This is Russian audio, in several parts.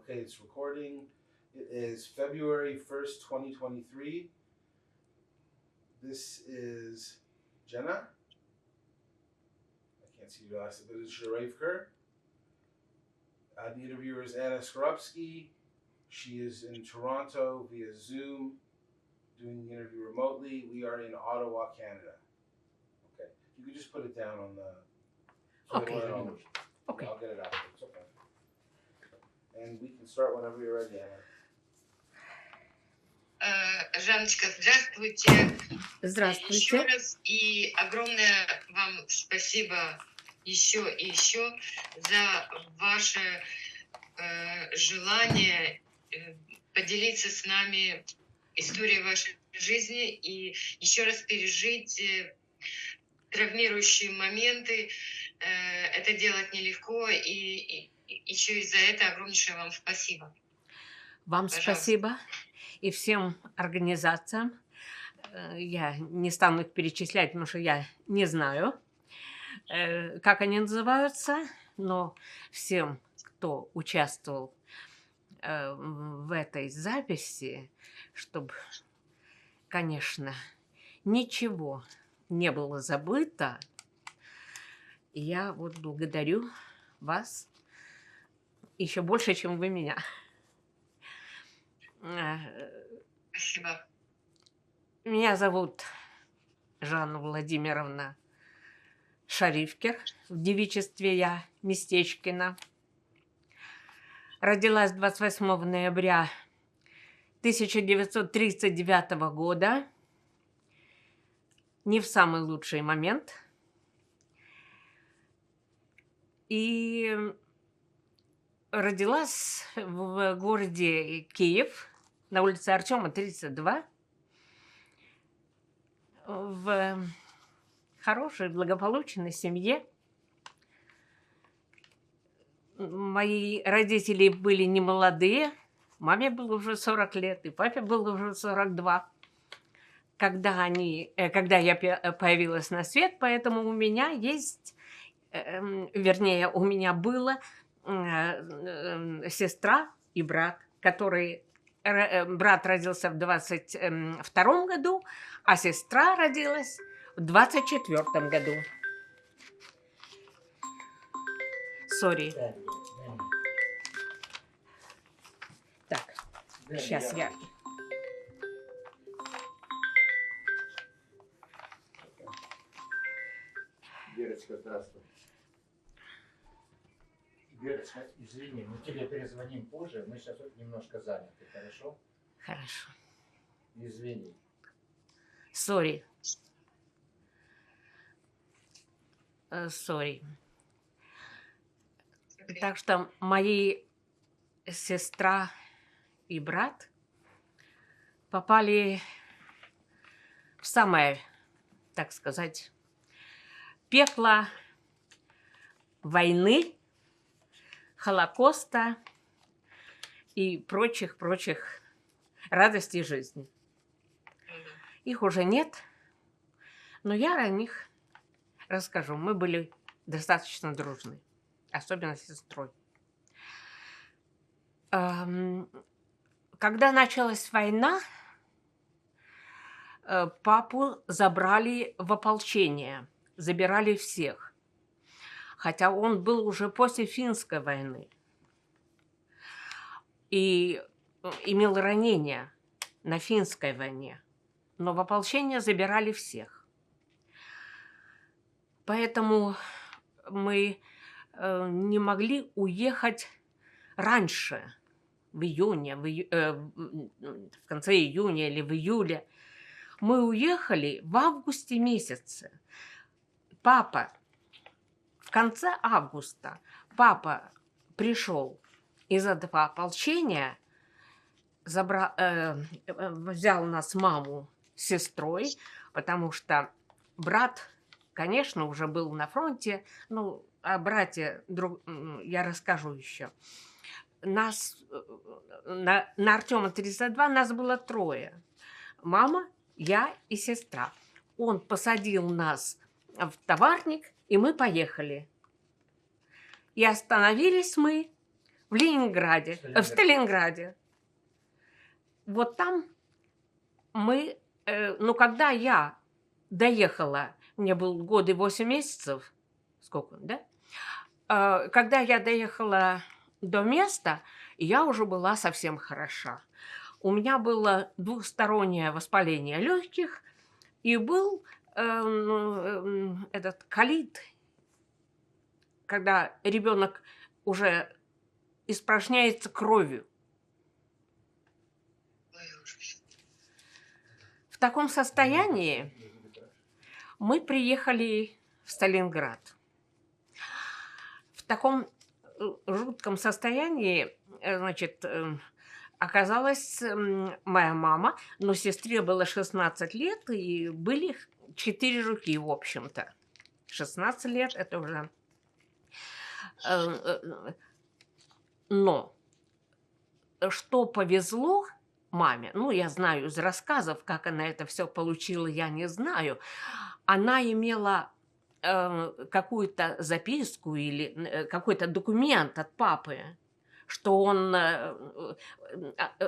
Okay, it's recording. It is February 1st, 2023. This is Jenna. I can't see your last name, but it's Sharayfker. The interviewer is Anna Skorupski. She is in Toronto via Zoom, doing the interview remotely. We are in Ottawa, Canada. Okay, you can just put it down on the. So Okay. Okay. I'll get it after. It's okay. And we can start whenever you're ready, Anna. Жанночка, здравствуйте. Здравствуйте. Еще раз и огромное вам спасибо еще и еще за ваше желание поделиться с нами историей вашей жизни и еще раз пережить травмирующие моменты. Это делать нелегко, и еще и за это огромнейшее вам спасибо. Вам Пожалуйста. спасибо и всем организациям. Я не стану их перечислять, потому что я не знаю, как они называются, но всем, кто участвовал в этой записи, чтобы, конечно, ничего не было забыто, я вот благодарю вас еще больше, чем вы меня. Спасибо. Меня зовут Жанна Владимировна Шарифкер. В девичестве я Местечкина. Родилась 28 ноября 1939 года. Не в самый лучший момент. И родилась в городе Киев, на улице Артема, 32, в хорошей, благополучной семье. Мои родители были не молодые. Маме было уже 40 лет, и папе было уже 42, когда я появилась на свет. Поэтому у меня есть, вернее, у меня была сестра и брат, который... Брат родился в 22 году, а сестра родилась в 24 году. Сори. Так, сейчас я... Верочка, здравствуй. Верочка, извини, мы тебе перезвоним позже, мы сейчас немножко заняты, хорошо? Хорошо. Извини. Сори. Сори. Так что мои сестра и брат попали в самое, так сказать, пекло войны, Холокоста и прочих радостей жизни. Их уже нет, но я о них расскажу. Мы были достаточно дружны, особенно с сестрой. Когда началась война, папу забрали в ополчение, забирали всех. Хотя он был уже после финской войны и имел ранения на финской войне. Но в ополчение забирали всех. Поэтому мы не могли уехать раньше, в июне, в конце июня или в июле. Мы уехали в августе месяце. В конце августа папа пришел из этого ополчения, взял нас, маму, с сестрой, потому что брат, конечно, уже был на фронте. Ну, о брате я расскажу еще. Нас на Артема 32 нас было 3. Мама, я и сестра. Он посадил нас в товарник, и мы поехали. И остановились мы в В Ленинграде, в Сталинграде. Вот там мы, ну, когда я доехала, мне был год и 8 месяцев, сколько, да? Когда я доехала до места, я уже была совсем хороша. У меня было двухстороннее воспаление легких, и был этот колит, когда ребенок уже испражняется кровью. В таком состоянии мы приехали в Сталинград. В таком жутком состоянии, значит, оказалась моя мама, но сестре было 16 лет, и были 4 руки, в общем-то. 16 лет – это уже... Но что повезло маме, ну, я знаю из рассказов, как она это все получила, я не знаю. Она имела какую-то записку или какой-то документ от папы, что он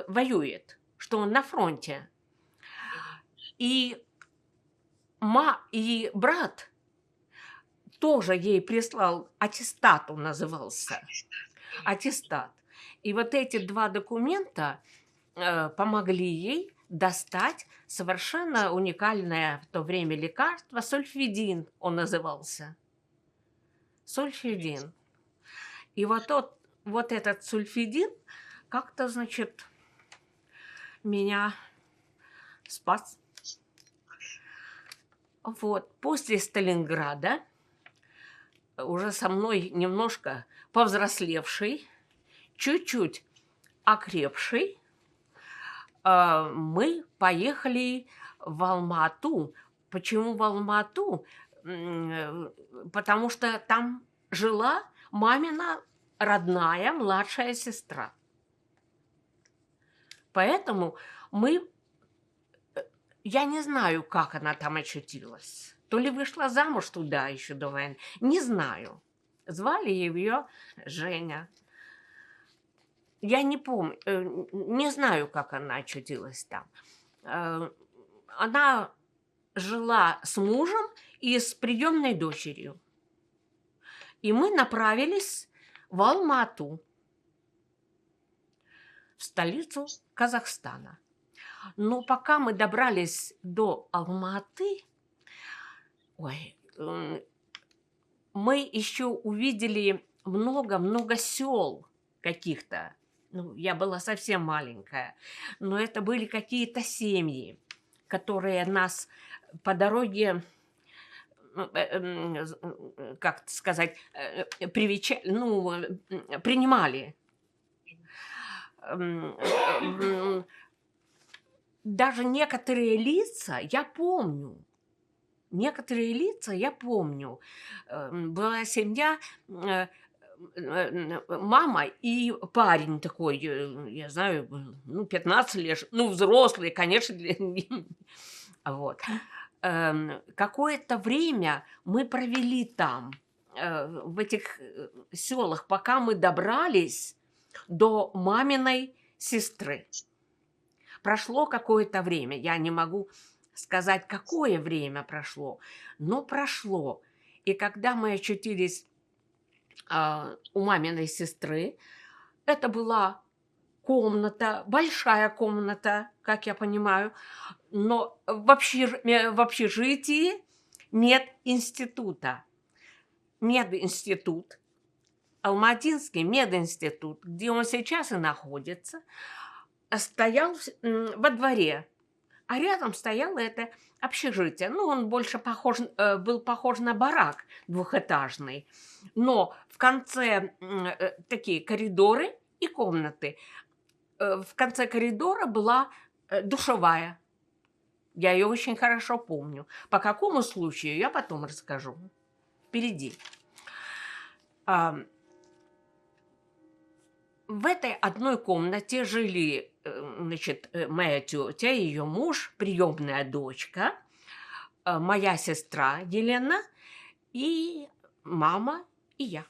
воюет, что он на фронте. И брат тоже ей прислал, аттестат он назывался, аттестат. И вот эти 2 документа помогли ей достать совершенно уникальное в то время лекарство, сульфидин он назывался. Сульфидин. И вот этот сульфидин как-то, значит, меня спас. Вот. После Сталинграда, уже со мной немножко повзрослевший, чуть-чуть окрепший, мы поехали в Алма-Ату. Почему в Алма-Ату? Потому что там жила мамина родная младшая сестра. Поэтому я не знаю, как она там очутилась. То ли вышла замуж туда еще до войны, не знаю. Звали ее Женя. Я не помню, не знаю, как она очутилась там. Она жила с мужем и с приемной дочерью. И мы направились в Алма-Ату, в столицу Казахстана. Но пока мы добрались до Алма-Аты, мы еще увидели много-много сел каких-то. Ну, я была совсем маленькая, но это были какие-то семьи, которые нас по дороге, как сказать, принимали. Даже некоторые лица я помню. Была семья, мама и парень такой, я знаю, 15 лет, взрослый, конечно. Вот. Какое-то время мы провели там, в этих селах, пока мы добрались до маминой сестры. Прошло какое-то время, я не могу сказать, какое время прошло, но прошло. И когда мы очутились у маминой сестры, это была комната, большая комната, как я понимаю, но в общежитии мединститута. Мединститут, Алматинский мединститут, где он сейчас и находится, стоял во дворе, а рядом стояло это общежитие. Он больше был похож на барак двухэтажный, но в конце такие коридоры и комнаты. В конце коридора была душевая. Я ее очень хорошо помню. По какому случаю, я потом расскажу. Впереди. В этой одной комнате жили, значит, моя тетя, ее муж, приемная дочка, моя сестра Елена и мама и я.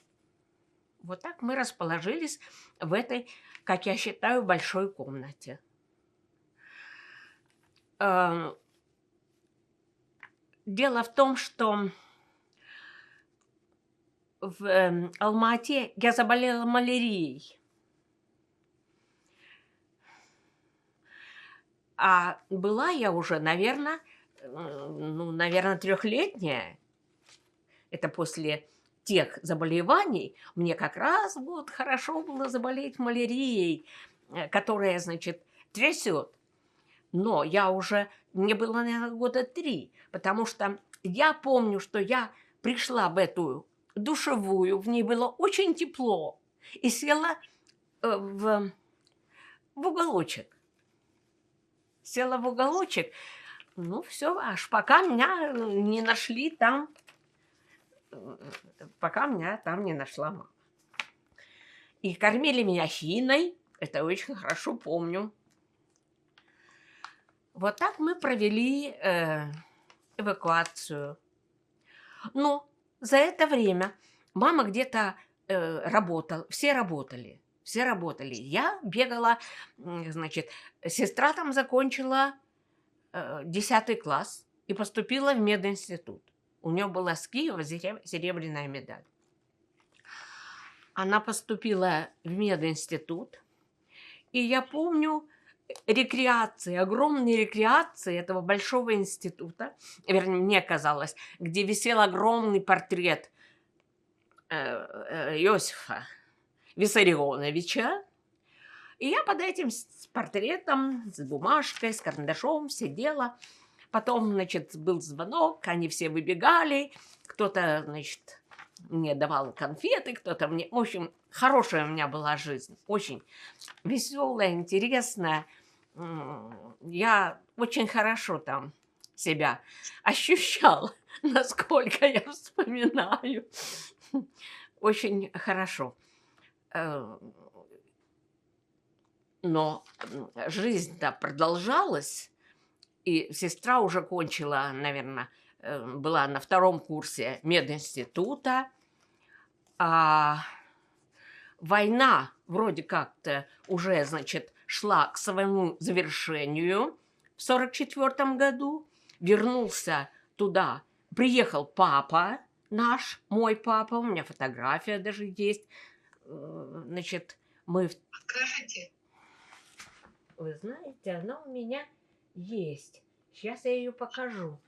Вот так мы расположились в этой, как я считаю, большой комнате. Дело в том, что в Алма-Ате я заболела малярией. А была я уже, наверное, 3-летняя. Это после тех заболеваний. Мне как раз вот хорошо было заболеть малярией, которая, значит, трясет. Но я уже, мне было, наверное, 3 года, потому что я помню, что я пришла в эту душевую, в ней было очень тепло, и села в уголочек. Села в уголочек, ну все, аж пока меня не нашли там, пока меня там не нашла мама. И кормили меня хиной, это очень хорошо помню. Вот так мы провели эвакуацию. Но за это время мама где-то работала, все работали. Я бегала, значит, сестра там закончила 10 класс и поступила в мединститут. У нее была с Киева серебряная медаль. Она поступила в мединститут, и я помню рекреации, огромные рекреации этого большого института, вернее, мне казалось, где висел огромный портрет Иосифа Виссарионовича. И я под этим портретом, с бумажкой, с карандашом сидела. Потом, значит, был звонок, они все выбегали. Кто-то, значит, мне давал конфеты, кто-то мне... В общем, хорошая у меня была жизнь. Очень веселая, интересная. Я очень хорошо там себя ощущала, насколько я вспоминаю. Очень хорошо. Но жизнь-то продолжалась, и сестра уже кончила, наверное, была на 2-м курсе мединститута, а война вроде как-то уже, значит, шла к своему завершению в 1944 году. Вернулся туда, приехал папа наш, мой папа, у меня фотография даже есть. Значит, мы... Покажете? Вы знаете, она у меня есть. Сейчас я ее покажу.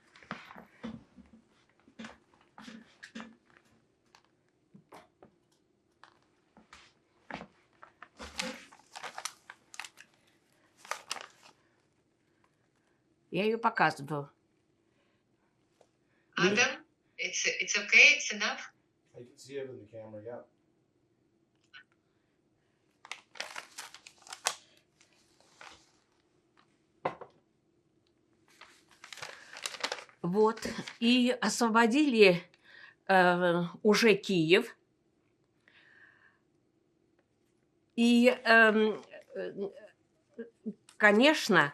Я ее показываю. Adam, it's okay, it's enough. I can see it in the camera, yeah. Вот. И освободили уже Киев. И, конечно,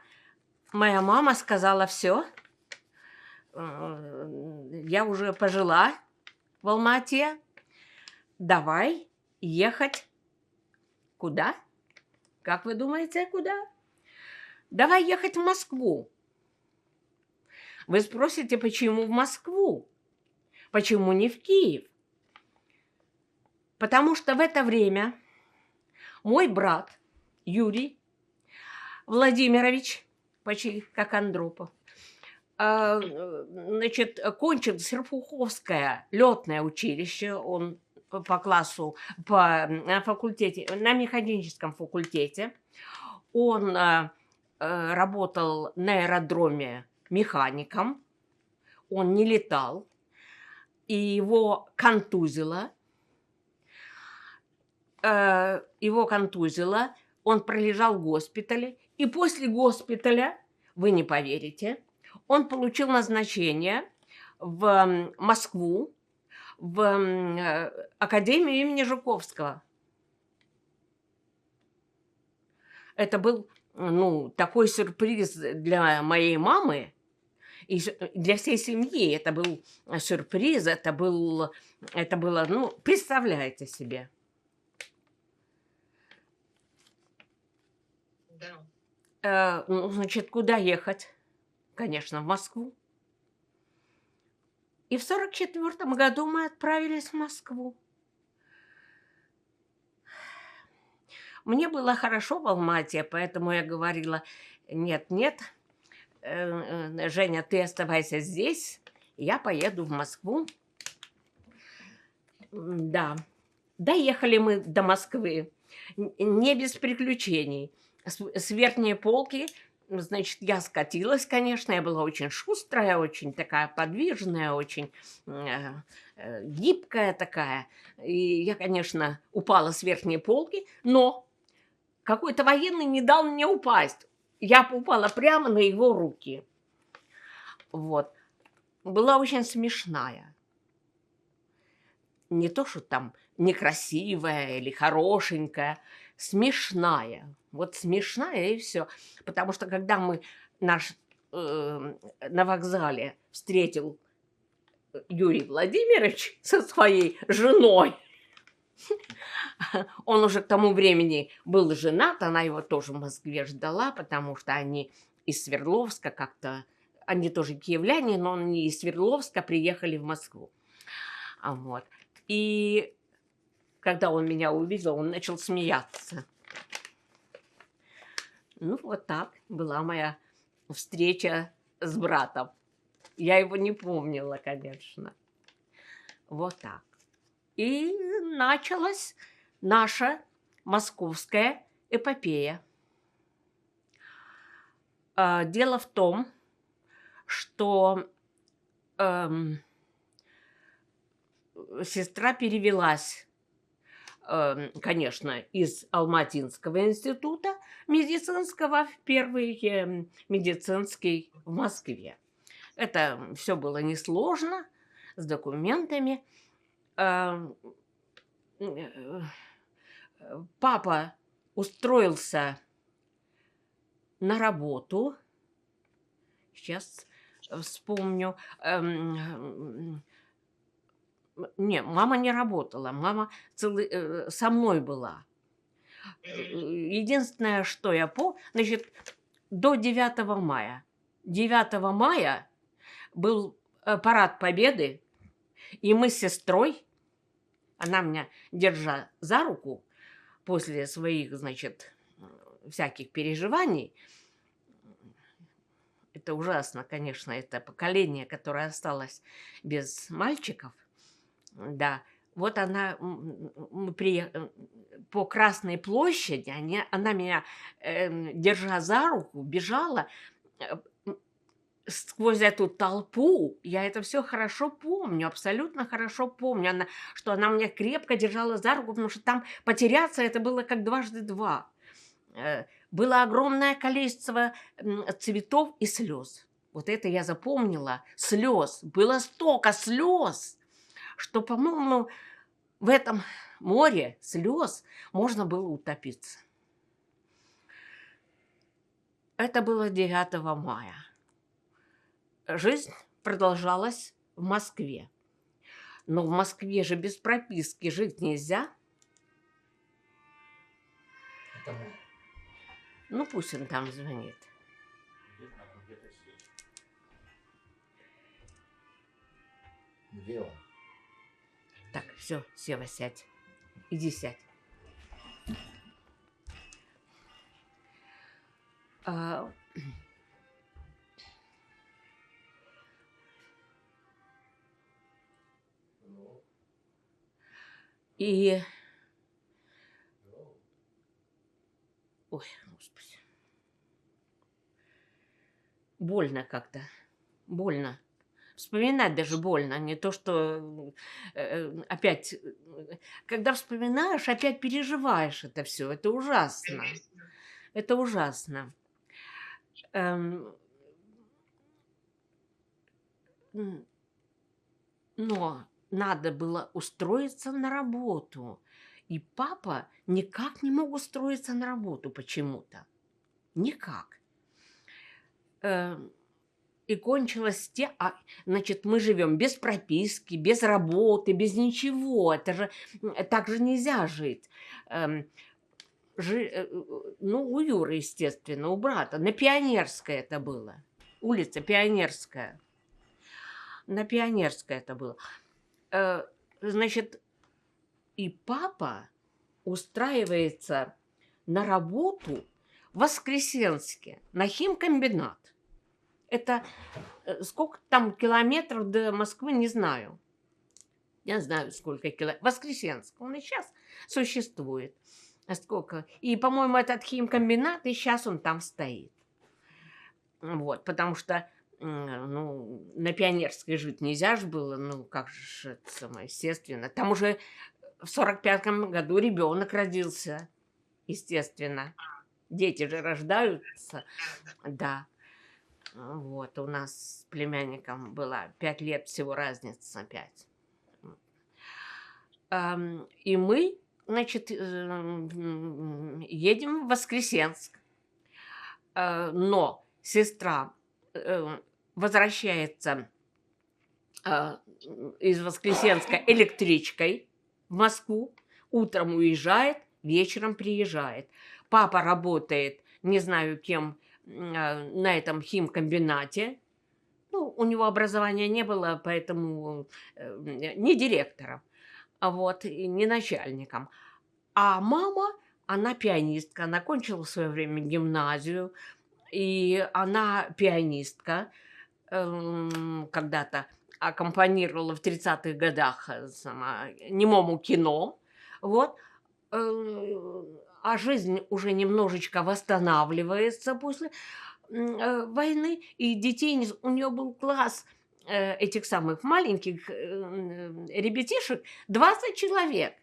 моя мама сказала: все, я уже пожила в Алма-Ате, давай ехать. Куда? Как вы думаете, куда? Давай ехать в Москву. Вы спросите, почему в Москву? Почему не в Киев? Потому что в это время мой брат Юрий Владимирович, почти как Андропов, значит, кончил Серпуховское летное училище, он по классу, по факультете, на механическом факультете. Он работал на аэродроме механиком, он не летал, и его контузило, он пролежал в госпитале, и после госпиталя, вы не поверите, он получил назначение в Москву, в Академию имени Жуковского. Это был, такой сюрприз для моей мамы и для всей семьи. Это был сюрприз, это было, представляете себе. да. Ну, значит, куда ехать? Конечно, в Москву. И в 1944 году мы отправились в Москву. Мне было хорошо в Алмате, поэтому я говорила, нет, нет, Женя, ты оставайся здесь, я поеду в Москву. Да, доехали мы до Москвы, не без приключений. С верхней полки, значит, я скатилась, конечно, я была очень шустрая, очень такая подвижная, очень гибкая такая. И я, конечно, упала с верхней полки, но какой-то военный не дал мне упасть. Я упала прямо на его руки. Вот. Была очень смешная. Не то, что там некрасивая или хорошенькая, смешная. Вот смешная и все. Потому что когда мы на вокзале встретил Юрий Владимирович со своей женой, он уже к тому времени был женат, она его тоже в Москве ждала, потому что они из Свердловска как-то, они тоже киевляне, но они из Свердловска приехали в Москву. Вот. И когда он меня увидел, он начал смеяться. Ну, вот так была моя встреча с братом. Я его не помнила, конечно. Вот так. И началась наша московская эпопея. Дело в том, что сестра перевелась, конечно, из Алматинского института медицинского в первый медицинский в Москве. Это все было несложно, с документами. Папа устроился на работу. Сейчас вспомню. Не, мама не работала. Мама со мной была. Единственное, что я помню, значит, до 9 мая. 9 мая был парад Победы, и мы с сестрой, она меня, держа за руку, после своих, значит, всяких переживаний, это ужасно, конечно, это поколение, которое осталось без мальчиков, да, вот она, мы приехали по Красной площади, она меня, держа за руку, бежала сквозь эту толпу. Я это все хорошо помню, абсолютно хорошо помню, что она меня крепко держала за руку, потому что там потеряться это было как 2 × 2. Было огромное количество цветов и слез. Вот это я запомнила. Слез. Было столько слез, что, по-моему, в этом море слез можно было утопиться. Это было 9 мая. Жизнь продолжалась в Москве. Но в Москве же без прописки жить нельзя. Это мой. Ну, пусть он там звонит. Где-то здесь. Где он? Так, все, Сева, сядь. Иди сядь. И... Ой, Господи. Больно как-то. Больно. Вспоминать даже больно. Не то, что опять... Когда вспоминаешь, опять переживаешь это все. Это ужасно. Это ужасно. Но надо было устроиться на работу. И папа никак не мог устроиться на работу почему-то. Никак. И кончилось значит, мы живем без прописки, без работы, без ничего. Это же так же нельзя жить. ну, у Юры, естественно, у брата. На Пионерской это было. Улица Пионерская. На Пионерской это было. Значит, и папа устраивается на работу в Воскресенске, на химкомбинат. Это сколько там километров до Москвы, не знаю. Я знаю, сколько километров. Воскресенск, он и сейчас существует. Сколько? И, по-моему, этот химкомбинат, и сейчас он там стоит. Вот, потому что ну, на Пионерской жить нельзя же было, ну, как же это самое, естественно. Там уже в 45-м году ребенок родился, естественно. Дети же рождаются, да. Вот, у нас с племянником была 5 лет всего разница, 5. И мы, значит, едем в Воскресенск. Но сестра возвращается из Воскресенска электричкой в Москву, утром уезжает, вечером приезжает. Папа работает, не знаю кем, на этом химкомбинате. Ну, у него образования не было, поэтому не директором, вот, и не начальником. А мама, она пианистка, она кончила в свое время гимназию, и она пианистка, когда-то аккомпанировала в 30-х годах немому кино, вот. А жизнь уже немножечко восстанавливается после войны, и детей, у нее был класс этих самых маленьких ребятишек, 20 человек.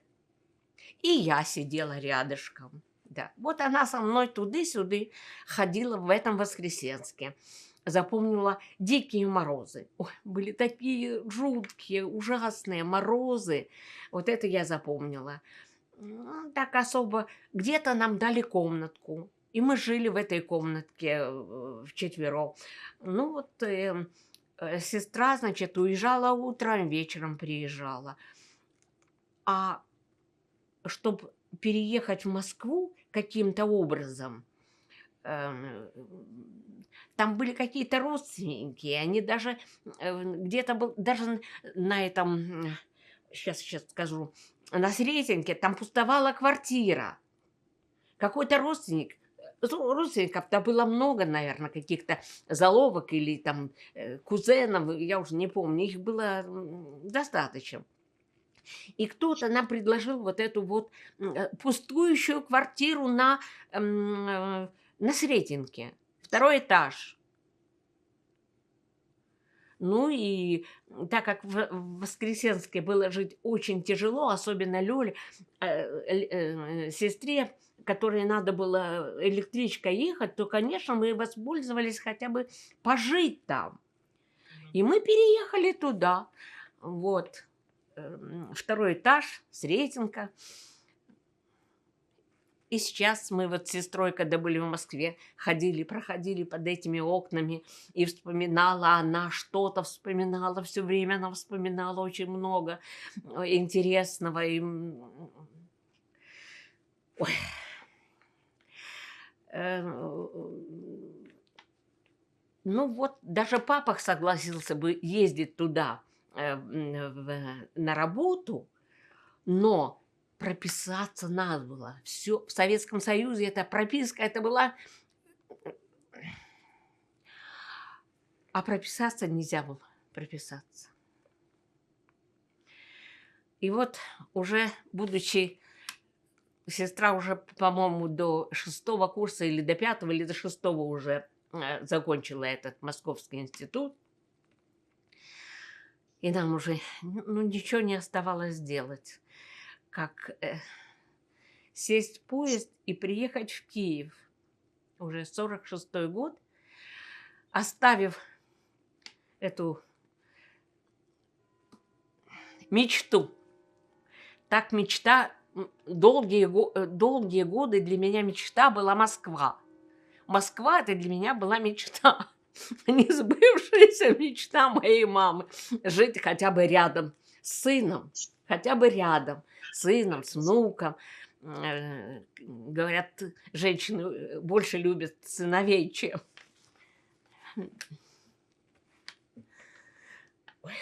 И я сидела рядышком. Да. Вот она со мной туды-сюды ходила в этом Воскресенске. Запомнила дикие морозы. Ой, были такие жуткие, ужасные морозы. Вот это я запомнила. Так особо. Где-то нам дали комнатку. И мы жили в этой комнатке вчетвером. Ну вот сестра, значит, уезжала утром, вечером приезжала. А чтобы переехать в Москву каким-то образом, там были какие-то родственники, они даже где-то был, даже на этом, сейчас скажу, на Сретенке там пустовала квартира. Какой-то родственник, родственников-то было много, наверное, каких-то заловок или там кузенов, я уже не помню, их было достаточно. И кто-то нам предложил вот эту вот пустующую квартиру на Сретенке, 2-й этаж. Ну и так как в Воскресенске было жить очень тяжело, особенно Лёле, сестре, которой надо было электричкой ехать, то, конечно, мы воспользовались хотя бы пожить там. И мы переехали туда. Вот. 2-й этаж, Сретенка. И сейчас мы вот с сестрой, когда были в Москве, проходили под этими окнами, и вспоминала она, что-то вспоминала, все время она вспоминала очень много интересного. И... Ой. Ну вот, даже папа согласился бы ездить туда на работу, но прописаться надо было. Все в Советском Союзе эта прописка, это была... А прописаться нельзя было, прописаться. И вот уже, будучи... Сестра уже, по-моему, до 6-го курса или до 5-го, или до 6-го уже закончила этот Московский институт. И нам уже ничего не оставалось делать, как сесть в поезд и приехать в Киев. Уже 46-й год, оставив эту мечту. Так мечта, долгие годы для меня мечта была Москва. Москва – это для меня была мечта. Несбывшаяся мечта моей мамы. Жить хотя бы рядом с сыном. Хотя бы рядом с сыном, с внуком. говорят, женщины больше любят сыновей, чем... Ой,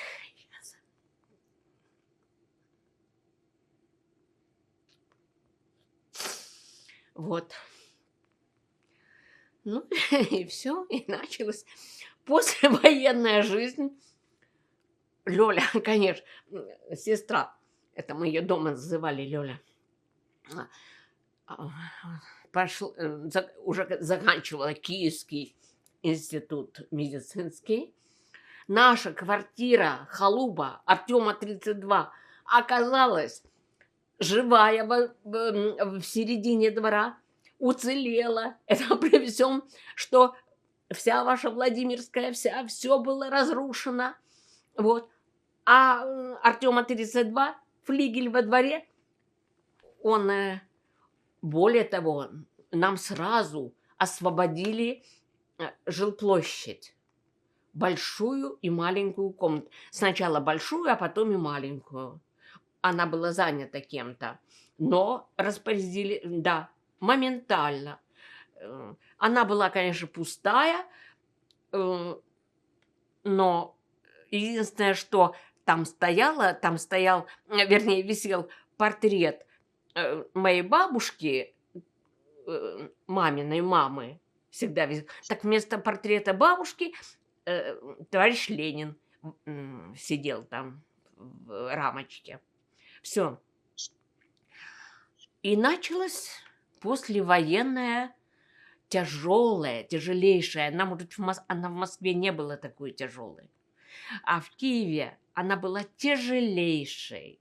вот. Ну и все, и началась послевоенная жизнь. Лёля, конечно, сестра, это мы ее дома называли Лёля, уже заканчивала Киевский институт медицинский. Наша квартира, халупа Артема 32, оказалась живая в середине двора, уцелела. Это при всем, что вся ваша Владимирская, все было разрушено. Вот. А Артема 32, флигель во дворе, он, более того, нам сразу освободили жилплощадь. Большую и маленькую комнату. Сначала большую, а потом и маленькую. Она была занята кем-то. Но распорядили, да, моментально. Она была, конечно, пустая, но единственное, что там стоял, вернее, висел портрет моей бабушки, маминой мамы. Всегда висел. Так вместо портрета бабушки товарищ Ленин сидел там в рамочке. Все. И началась послевоенная тяжелейшая. Она в Москве не была такой тяжелой. А в Киеве она была тяжелейшей.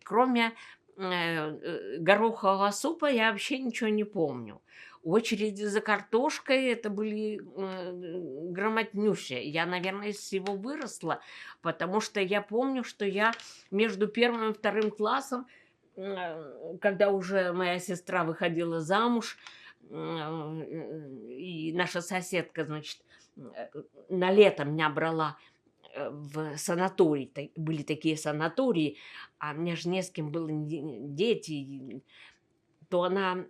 Кроме горохового супа я вообще ничего не помню. Очереди за картошкой это были громаднющие. Я, наверное, из всего выросла, потому что я помню, что я между первым и вторым классом, когда уже моя сестра выходила замуж, и наша соседка, значит, на лето меня брала в санаторий. Были такие санатории, а мне же не с кем было дети, то она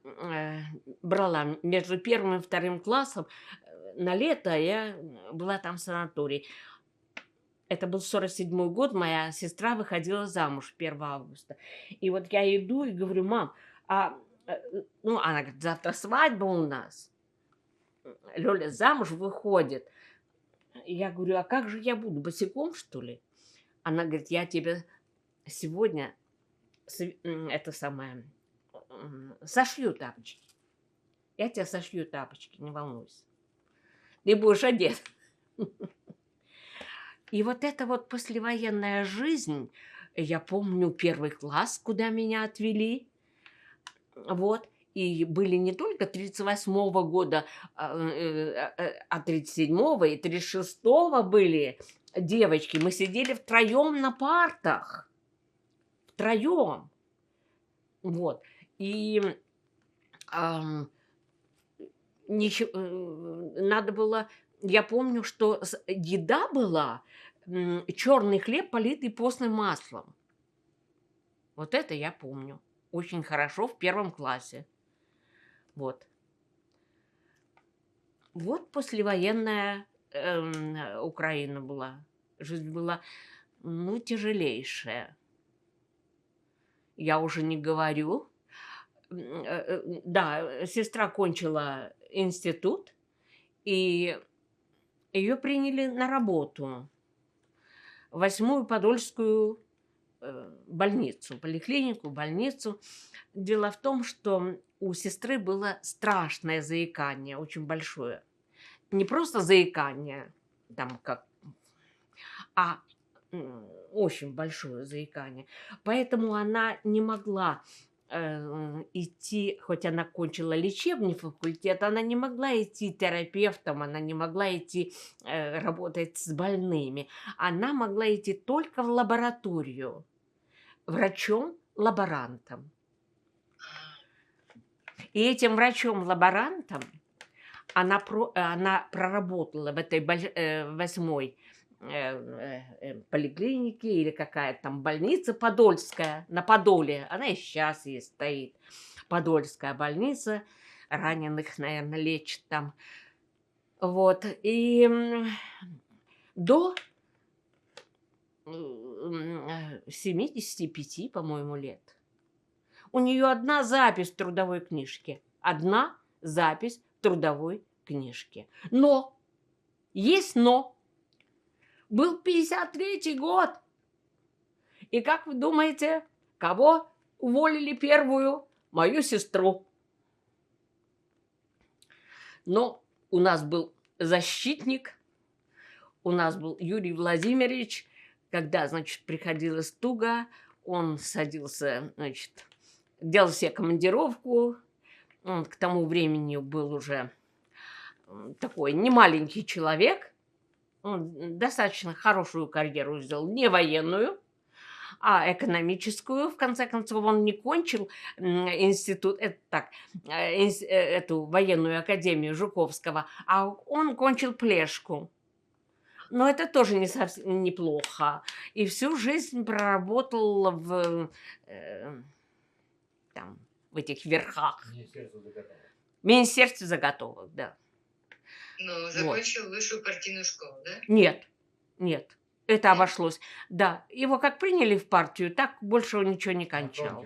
брала между первым и вторым классом на лето, я была там в санатории. Это был 47-й год, моя сестра выходила замуж 1 августа. И вот я иду и говорю: мам, она говорит: завтра свадьба у нас. Лёля замуж выходит. Я говорю: а как же я буду, босиком, что ли? Она говорит: я тебе сегодня сошью тапочки. Я тебе сошью тапочки, не волнуйся. Ты будешь одет. И вот эта вот послевоенная жизнь, я помню 1 класс, куда меня отвели. Вот. И были не только 38-го года, а 37-го и 36-го были девочки. Мы сидели втроем на партах. Втроем. Вот. И надо было... Я помню, что еда была черный хлеб, политый постным маслом. Вот это я помню. Очень хорошо в 1 классе. Вот. Вот послевоенная Украина была. Жизнь была, тяжелейшая. Я уже не говорю. Да, сестра кончила институт, и ее приняли на работу в 8-ю Подольскую больницу, поликлинику, больницу. Дело в том, что у сестры было страшное заикание, очень большое. Не просто заикание, а очень большое заикание. Поэтому она не могла идти, хоть она кончила лечебный факультет, она не могла идти терапевтом, она не могла идти работать с больными. Она могла идти только в лабораторию, врачом-лаборантом. И этим врачом-лаборантом она проработала в этой 8-й поликлинике или какая-то там больница Подольская на Подоле. Она и сейчас есть, стоит. Подольская больница. Раненых, наверное, лечат там. Вот. И до 75, по-моему, лет. У нее одна запись в трудовой книжке. Одна запись в трудовой книжке. Но, есть но. Был 53-й год. И как вы думаете, кого уволили первую? Мою сестру. Но у нас был защитник, у нас был Юрий Владимирович. Когда, значит, приходилось туго, он садился, значит, делал себе командировку. Он к тому времени был уже такой немаленький человек. Он достаточно хорошую карьеру сделал, не военную, а экономическую. В конце концов, он не кончил институт, эту военную академию Жуковского, а он кончил Плешку. Но это тоже не совсем неплохо. И всю жизнь проработал в этих верхах. Министерстве заготовок, да. Ну, закончил высшую партийную школу, да? Нет. Это обошлось. Да, его как приняли в партию, так больше он ничего не кончал.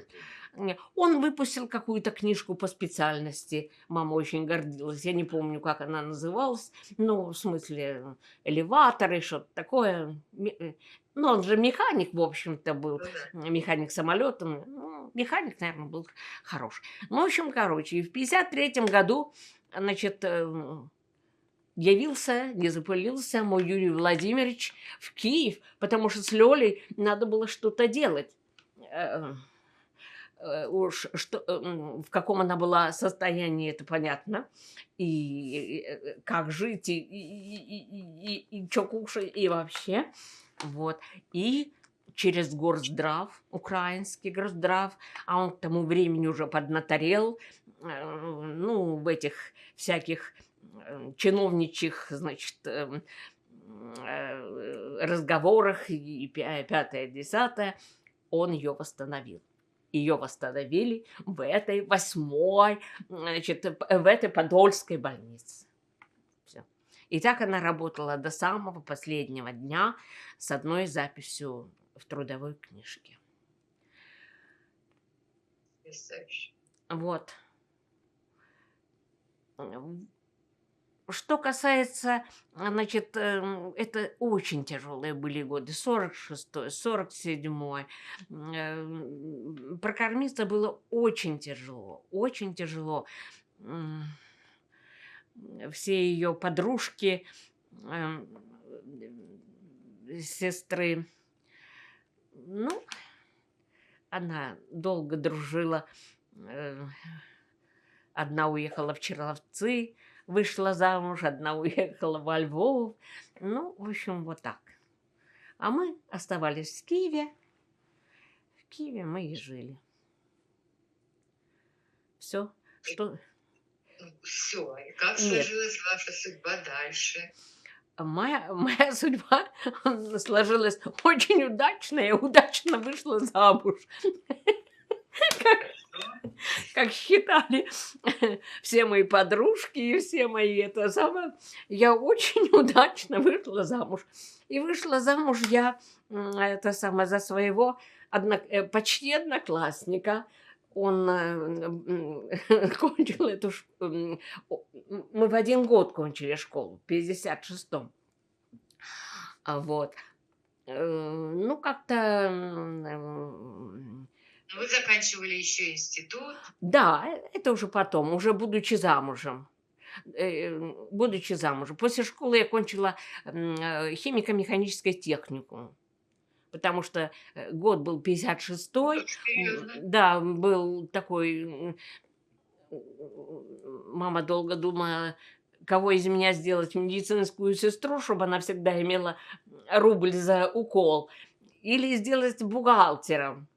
Он выпустил какую-то книжку по специальности. Мама очень гордилась. Я не помню, как она называлась. Ну, в смысле, элеваторы, что-то такое. Ну, он же механик, в общем-то, был. Механик самолета. Ну, механик, наверное, был хорош. Ну, в общем, короче, и в 53-м году, значит, явился, не запылился мой Юрий Владимирович в Киев, потому что с Лёлей надо было что-то делать. Уж что, в каком она была состоянии, это понятно. И как жить, и что кушать, и вообще. Вот. И через горздрав, украинский горздрав, а он к тому времени уже поднаторел, ну, в этих всяких чиновничьих, значит, разговорах и пятое-десятое, он ее восстановил. Ее восстановили в этой 8-й, значит, в этой Подольской больнице. Все. И так она работала до самого последнего дня с одной записью в трудовой книжке. Вот. Что касается, значит, это очень тяжелые были годы, 46-й, 47-й. Прокормиться было очень тяжело, очень тяжело. Все ее подружки, сестры, ну, она долго дружила. Одна уехала в Черловцы, вышла замуж, одна уехала во Львов. Ну, в общем, вот так. А мы оставались в Киеве. В Киеве мы и жили. Все. Что? Все. И как сложилась ваша судьба дальше? Моя судьба сложилась очень удачно. Я удачно вышла замуж. Как считали все мои подружки и все мои это самое. Я очень удачно вышла замуж. И вышла замуж я это самое за своего почти одноклассника. Он кончил эту школу. Мы в один год кончили школу, в 56-м. Вот. Ну, как-то... Вы заканчивали еще институт? Да, это уже потом, уже будучи замужем. После школы я кончила химико-механическое техникум. Потому что год был 56-й. Да, был такой... Мама долго думала, кого из меня сделать медицинскую сестру, чтобы она всегда имела рубль за укол. Или сделать бухгалтером.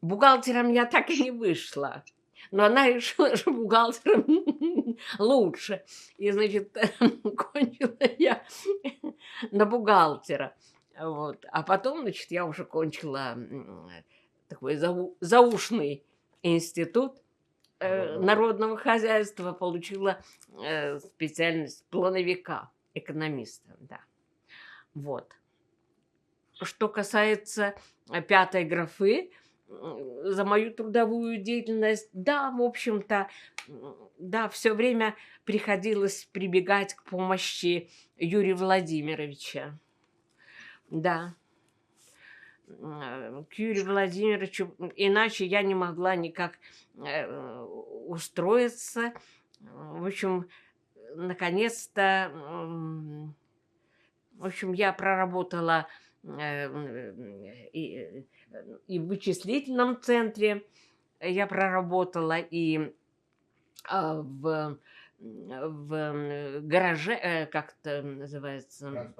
Бухгалтером я так и не вышла. Но она решила, что бухгалтером лучше. И, значит, кончила я на бухгалтера. Вот. А потом, значит, я уже кончила такой заушный институт народного хозяйства, получила специальность плановика, экономиста, да. Вот. Что касается пятой графы, за мою трудовую деятельность, да, в общем-то, да, все время приходилось прибегать к помощи Юрия Владимировича. Да. К Юрию Владимировичу, иначе я не могла никак устроиться. В общем, наконец-то, в общем, я проработала и в вычислительном центре, я проработала и в гараже, как это называется,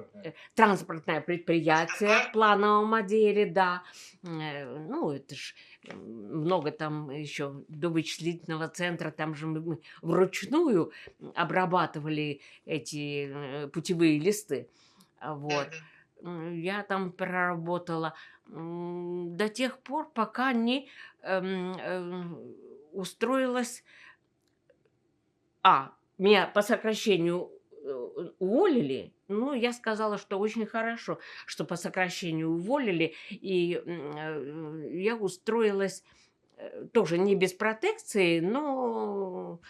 транспортное предприятие в плановом отделе, да. Ну, это ж много там еще до вычислительного центра, там же мы вручную обрабатывали эти путевые листы. Вот. Я там проработала до тех пор, пока не устроилась. Меня по сокращению уволили. Ну, я сказала, что очень хорошо, что по сокращению уволили. И я устроилась тоже не без протекции, но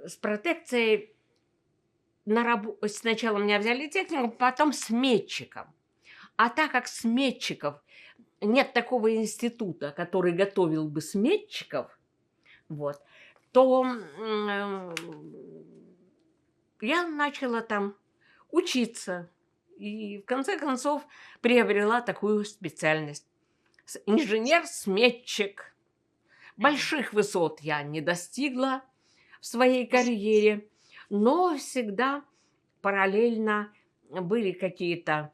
с протекцией на работу. Сначала меня взяли техником, потом сметчиком. А так как сметчиков нет такого института, который готовил бы сметчиков, вот, то я начала там учиться. И в конце концов приобрела такую специальность. Инженер-сметчик. Больших высот я не достигла в своей карьере, но всегда параллельно были какие-то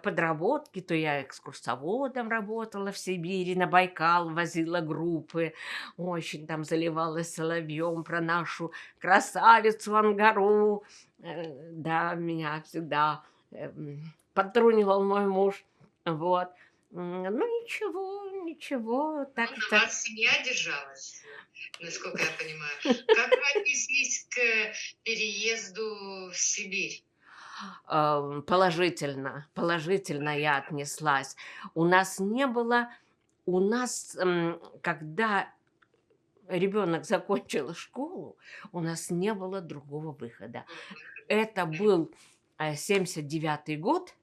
подработки, то я экскурсоводом работала в Сибири, на Байкал возила группы, очень там заливалась соловьем про нашу красавицу Ангару. Да, меня всегда подтрунивал мой муж. Вот. Ну, ничего, так. Ну, на вас семья держалась, насколько я понимаю. Как вы отнеслись к переезду в Сибирь? Положительно я отнеслась. У нас, когда ребенок закончил школу, у нас не было другого выхода. Это был 79-й год,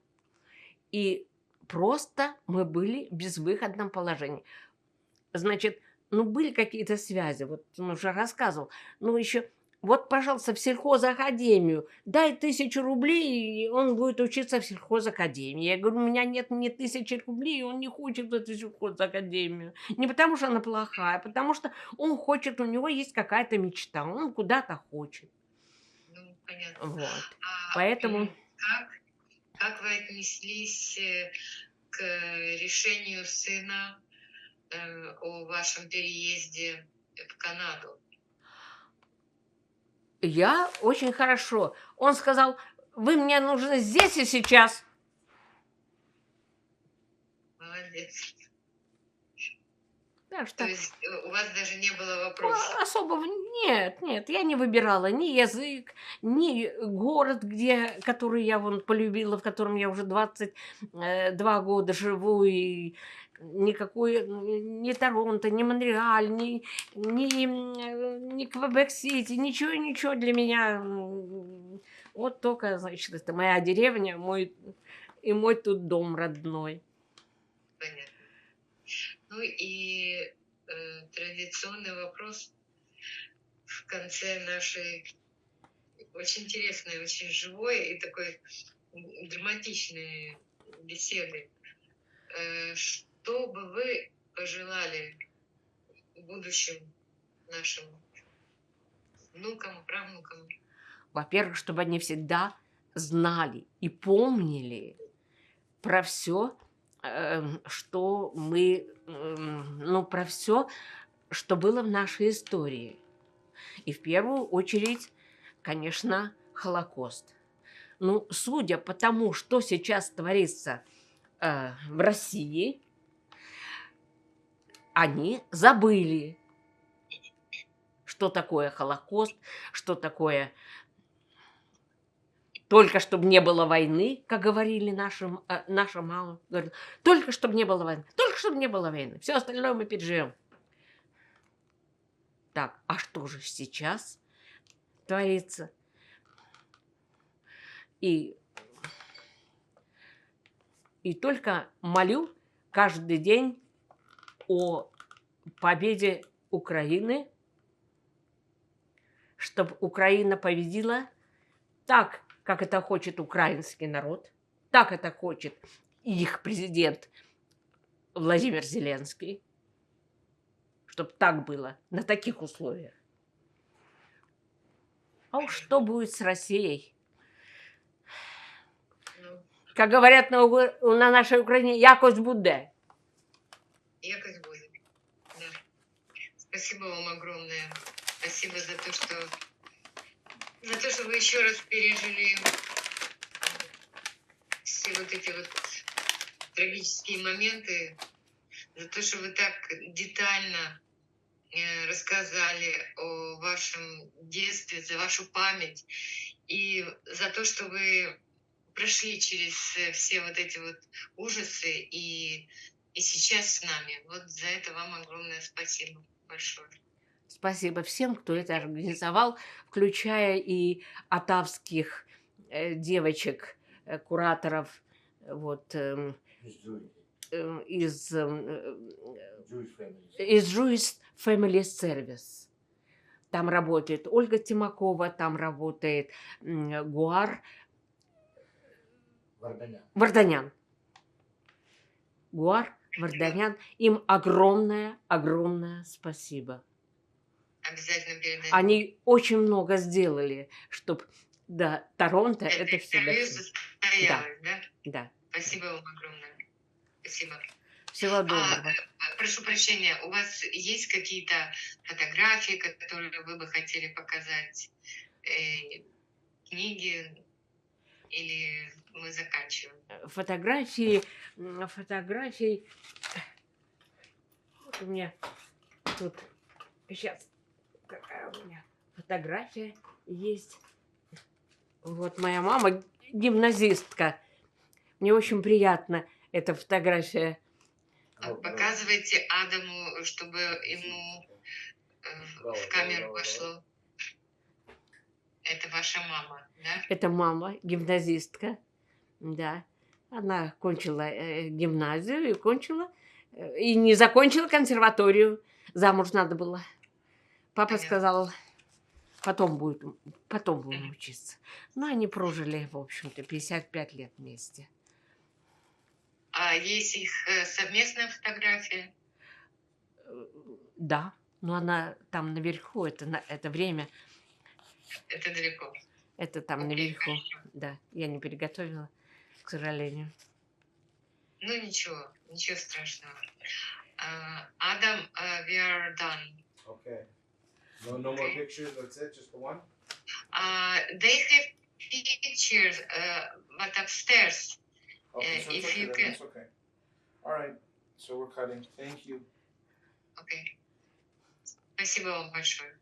и просто мы были в безвыходном положении. Значит, были какие-то связи, вот он уже рассказывал, еще... Вот, пожалуйста, в сельхозакадемию. Дай 1000 рублей, и он будет учиться в сельхозакадемии. Я говорю, у меня нет ни 1000 рублей, и он не хочет в эту сельхозакадемию. Не потому, что она плохая, а потому что он хочет, у него есть какая-то мечта, он куда-то хочет. Ну, понятно. Вот. Поэтому... Как вы отнеслись к решению сына о вашем переезде в Канаду? Я очень хорошо. Он сказал, вы мне нужны здесь и сейчас. Молодец. Так что... То есть у вас даже не было вопросов? Особого нет, я не выбирала ни язык, ни город, который я полюбила, в котором я уже 22 года живу, и никакой, ни Торонто, ни Монреаль, ни Квебек-Сити, ничего для меня. Вот только, значит, это моя деревня, мой тут дом родной. Понятно. Ну и традиционный вопрос в конце нашей очень интересной, очень живой и такой драматичной беседы. Что бы вы пожелали будущим нашим внукам, правнукам? Во-первых, чтобы они всегда знали и помнили про все, что мы, про все, что было в нашей истории. И в первую очередь, конечно, Холокост. Ну, судя по тому, что сейчас творится в России, они забыли, что такое Холокост, что такое только чтобы не было войны, как говорили наша мама. Говорит, только чтобы не было войны, только чтобы не было войны. Все остальное мы переживем. Так, а что же сейчас творится? И только молю каждый день о победе Украины, чтобы Украина победила так, как это хочет украинский народ, так это хочет их президент Владимир Зеленский, чтобы так было, на таких условиях. А уж что будет с Россией? Ну, Как говорят на нашей Украине, якось буде. якось будет. Да. Спасибо вам огромное. Спасибо за то, что вы еще раз пережили все вот эти вот трагические моменты, за то, что вы так детально рассказали о вашем детстве, за вашу память и за то, что вы прошли через все вот эти вот ужасы и сейчас с нами. Вот за это вам огромное спасибо большое. Спасибо всем, кто это организовал, включая и атавских девочек, кураторов вот, из Jewish Family Service. Там работает Ольга Тимакова, там работает Гуар Варданян. Гуар Варданян. Им огромное спасибо. Обязательно передадим. Они очень много сделали, чтобы до Торонто это все интервью дошло. состоялось, да? Да. Спасибо вам огромное. Спасибо. Всего доброго. Прошу прощения, у вас есть какие-то фотографии, которые вы бы хотели показать? Книги? Или мы заканчиваем? Фотографии. Вот у меня тут сейчас какая у меня фотография есть. Вот моя мама гимназистка. Мне очень приятно эта фотография. Показывайте Адаму, чтобы ему в камеру вошло. Это ваша мама, да? Это мама, гимназистка. Да. Она кончила гимназию и не закончила консерваторию. Замуж надо было. Папа Понятно. сказал, потом будем учиться. Но они прожили, в общем-то, 55 лет вместе. А есть их совместная фотография? Да, но она там наверху, это время, Это далеко. это там Окей, наверху. хорошо. Да, я не приготовила, к сожалению. Ну ничего страшного. Адам, we are done. Okay. No more Okay. pictures. That's it. Just the one. They have pictures, but upstairs. Okay, so it's If okay. you Then can- that's okay. All right. So we're cutting. Thank you. Okay. Спасибо вам большое.